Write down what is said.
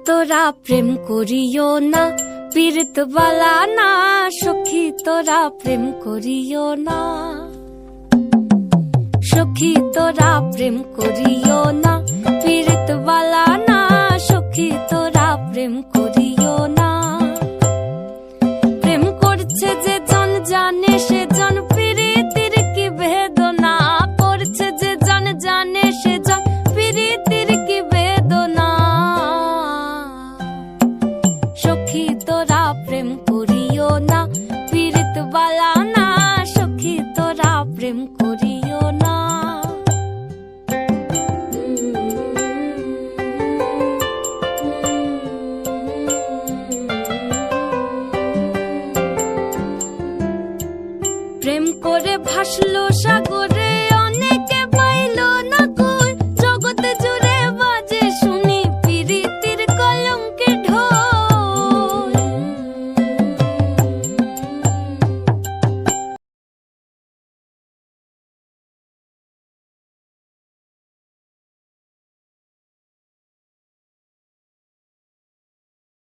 তোরা প্রেম করিও না, পীড়িত বালা না। সখী তোরা প্রেম করিও না, সখী তোরা প্রেম করিও না, পীড়িত বালা না। সখী তোরা প্রেম করিও না। প্রেম করছে যে জন জানে সে জন, পীড়িতির কি বেদনা করছে যে জন জানে সে জন, পীড়িতির কি বেদনা। সখী তোরা প্রেম করিও না, পীড়িত বালা না। সখী তোরা প্রেম করিও না। প্রেম করে ভাসলো সাগরে